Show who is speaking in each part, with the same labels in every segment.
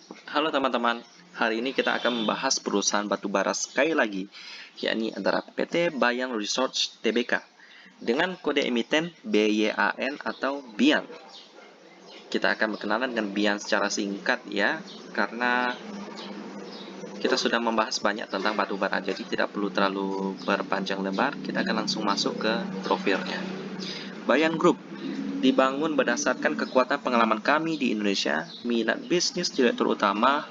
Speaker 1: Halo teman-teman, hari ini kita akan membahas perusahaan batubara sekali lagi, yakni antara PT Bayan Research Tbk dengan kode emiten BYAN atau BIAN. Kita akan berkenalan dengan BIAN secara singkat ya, karena kita sudah membahas banyak tentang batubara, jadi tidak perlu terlalu berpanjang lebar. Kita akan langsung masuk ke profilnya. Bayan Group dibangun berdasarkan kekuatan pengalaman kami di Indonesia, minat bisnis direktur utama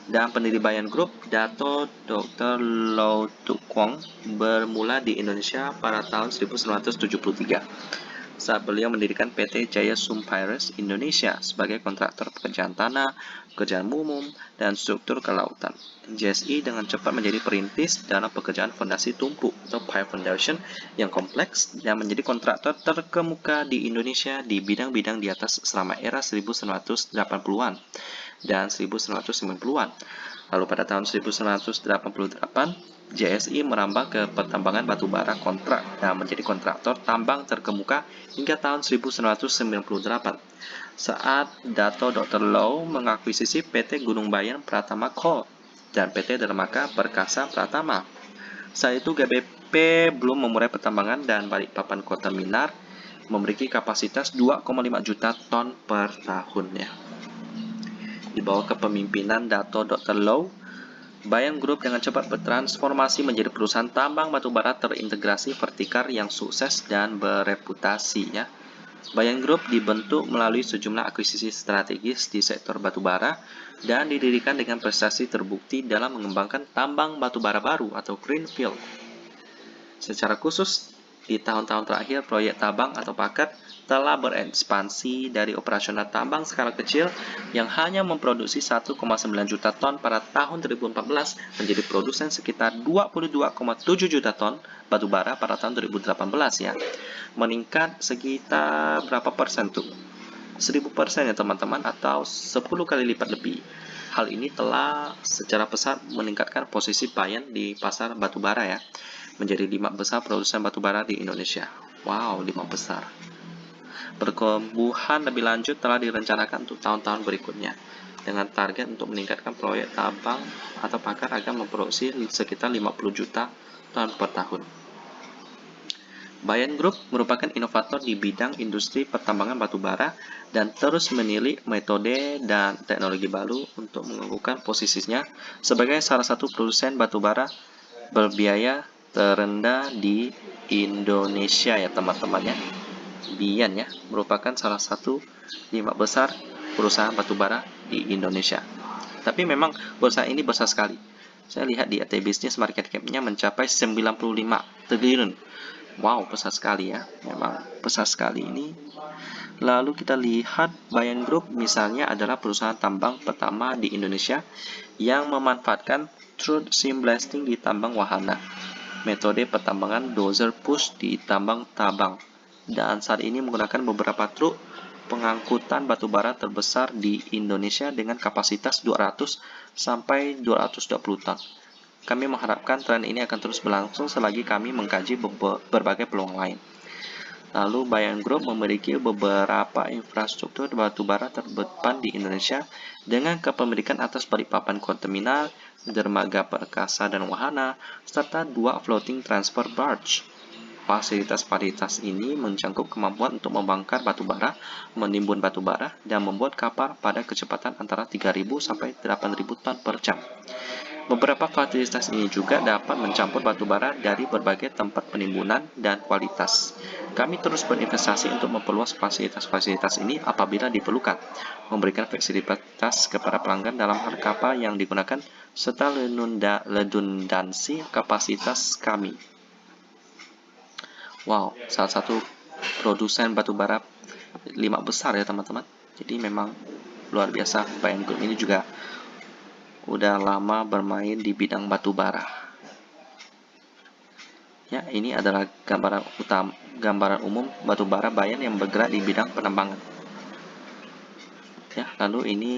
Speaker 1: dan pendiri Bayan Group, Dato Dr. Lau Tuk Kwong, bermula di Indonesia pada tahun 1973 saat beliau mendirikan PT Jaya Sumpires Indonesia sebagai kontraktor pekerjaan tanah, pekerjaan umum, dan struktur kelautan. JSI dengan cepat menjadi perintis dalam pekerjaan fondasi tumpuk atau pier foundation yang kompleks dan menjadi kontraktor terkemuka di Indonesia di bidang-bidang di atas selama era 1980-an dan 1990-an. Lalu pada tahun 1988, JSI merambah ke pertambangan batubara kontrak dan menjadi kontraktor tambang terkemuka hingga tahun 1998 saat Dato Dr. Lau mengakuisisi PT Gunung Bayan Pratama Coal dan PT Dermaka Perkasa Pratama. Saat itu GBP belum memulai pertambangan dan Balikpapan Kota Minar memiliki kapasitas 2,5 juta ton per tahunnya. Di bawah kepemimpinan Dato Dr. Lau, Bayan Group dengan cepat bertransformasi menjadi perusahaan tambang batubara terintegrasi vertikal yang sukses dan bereputasi ya. Bayan Group dibentuk melalui sejumlah akuisisi strategis di sektor batubara dan didirikan dengan prestasi terbukti dalam mengembangkan tambang batubara baru atau greenfield. Secara khusus, di tahun-tahun terakhir, proyek tambang atau paket telah berekspansi dari operasional tambang skala kecil yang hanya memproduksi 1,9 juta ton pada tahun 2014 menjadi produsen sekitar 22,7 juta ton batubara pada tahun 2018 ya. Meningkat sekitar berapa persen tuh? 1000% ya teman-teman, atau 10 kali lipat lebih. Hal ini telah secara pesat meningkatkan posisi Bayan di pasar batubara ya, menjadi 5 besar produsen batubara di Indonesia. Wow, 5 besar. Pertumbuhan lebih lanjut telah direncanakan untuk tahun-tahun berikutnya, dengan target untuk meningkatkan proyek tambang atau pakar agar memproduksi sekitar 50 juta ton per tahun. Bayan Group merupakan inovator di bidang industri pertambangan batubara dan terus menilik metode dan teknologi baru untuk mengukuhkan posisinya sebagai salah satu produsen batubara berbiaya terendah di Indonesia ya teman-teman ya. BIAN ya merupakan salah satu 5 besar perusahaan batubara di Indonesia. Tapi memang perusahaan ini besar sekali. Saya lihat di AT Business market cap-nya mencapai 95 triliun. Wow, besar sekali ya. Memang besar sekali ini. Lalu kita lihat Bayan Group misalnya adalah perusahaan tambang pertama di Indonesia yang memanfaatkan Truth Seam Blasting di tambang wahana, metode pertambangan dozer push di tambang tabang, dan saat ini menggunakan beberapa truk pengangkutan batubara terbesar di Indonesia dengan kapasitas 200 sampai 220 ton. Kami mengharapkan tren ini akan terus berlangsung selagi kami mengkaji berbagai peluang lain. Lalu Bayan Group memiliki beberapa infrastruktur batubara terdepan di Indonesia dengan kepemilikan atas Balikpapan Terminal, Dermaga Perkasa dan Wahana, serta 2 floating transfer barge. Fasilitas-fasilitas ini mencakup kemampuan untuk membongkar batubara, menimbun batubara, dan membuat kapal pada kecepatan antara 3.000 sampai 8.000 ton per jam. Beberapa fasilitas ini juga dapat mencampur batubara dari berbagai tempat penimbunan dan kualitas. Kami terus berinvestasi untuk memperluas fasilitas-fasilitas ini apabila diperlukan, memberikan fleksibilitas kepada pelanggan dalam hal kapal yang digunakan, serta redundansi kapasitas kami. Wow, salah satu produsen batubara 5 besar ya teman-teman. Jadi memang luar biasa. Bayan Group ini juga udah lama bermain di bidang batubara. Ya, ini adalah gambaran umum batubara Bayan yang bergerak di bidang penambangan. Ya, lalu ini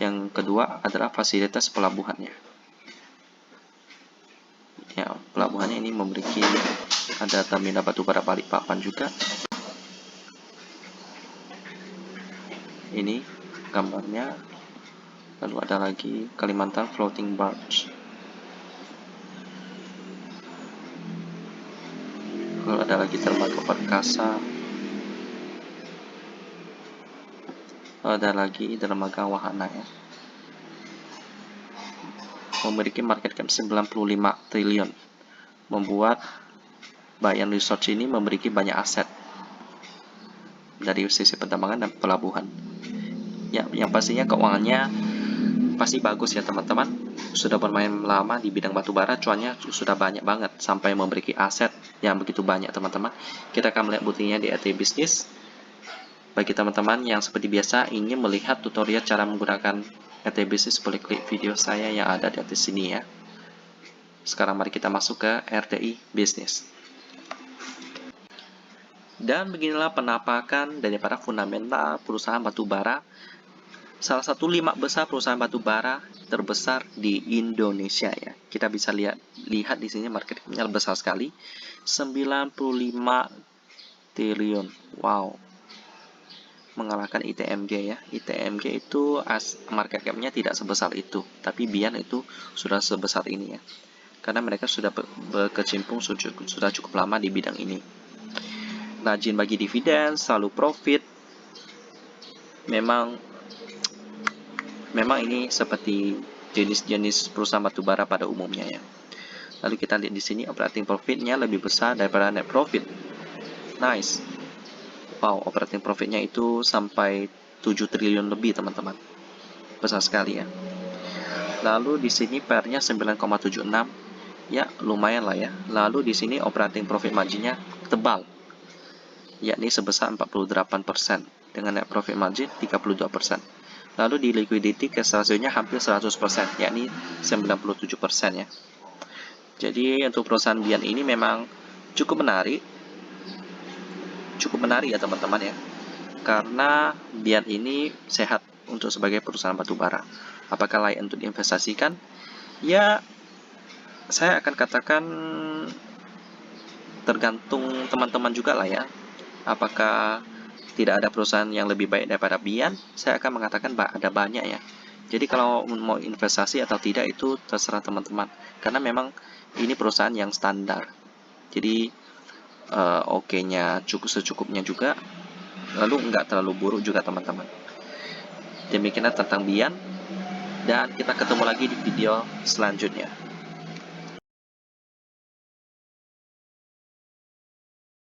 Speaker 1: yang kedua adalah fasilitas pelabuhannya. Ya, pelabuhannya ini memiliki ada terminal batubara Balikpapan juga. Ini gambarnya. Lalu ada lagi Kalimantan Floating Barge. Lalu ada lagi Dermaga Perkasa. Lalu ada lagi Dermaga Wahana ya. Memiliki market cap 95 triliun. Membuat Bayan Research ini memiliki banyak aset dari sisi pertambangan dan pelabuhan. Ya, yang pastinya keuangannya pasti bagus ya teman-teman. Sudah bermain lama di bidang batubara, cuannya sudah banyak banget sampai memiliki aset yang begitu banyak teman-teman. Kita akan melihat buktinya di RT Business. Bagi teman-teman yang seperti biasa ingin melihat tutorial cara menggunakan RT Business, boleh klik video saya yang ada di atas sini ya. Sekarang mari kita masuk ke RTI Business. Dan beginilah penampakan daripada fundamental perusahaan batubara. Salah satu 5 besar perusahaan batubara terbesar di Indonesia ya. Kita bisa lihat di sini market cap-nya besar sekali, 95 triliun. Wow. Mengalahkan ITMG ya. ITMG itu market cap-nya tidak sebesar itu, tapi Bian itu sudah sebesar ini ya. Karena mereka sudah berkecimpung sudah cukup lama di bidang ini. Rajin bagi dividen, selalu profit. Memang ini seperti jenis-jenis perusahaan batubara pada umumnya ya. Lalu kita lihat di sini operating profitnya lebih besar daripada net profit. Nice. Wow, operating profitnya itu sampai 7 triliun lebih teman-teman. Besar sekali ya. Lalu di sini PER-nya 9,76. Ya, lumayan lah ya. Lalu di sini operating profit margin-nya tebal, yakni sebesar 48% dengan net profit margin 32%. Lalu di liquidity cash ratio-nya hampir 100%, yakni 97% ya. Jadi untuk perusahaan Bian ini memang cukup menarik ya teman-teman ya. Karena Bian ini sehat untuk sebagai perusahaan batubara. Apakah layak untuk diinvestasikan? Ya, saya akan katakan tergantung teman-teman juga lah ya. Apakah tidak ada perusahaan yang lebih baik daripada Bian? Saya akan mengatakan ada banyak ya. Jadi kalau mau investasi atau tidak itu terserah teman-teman. Karena memang ini perusahaan yang standar. Jadi oke-nya cukup secukupnya juga. Lalu nggak terlalu buruk juga teman-teman. Demikianlah tentang Bian. Dan kita ketemu lagi di video selanjutnya.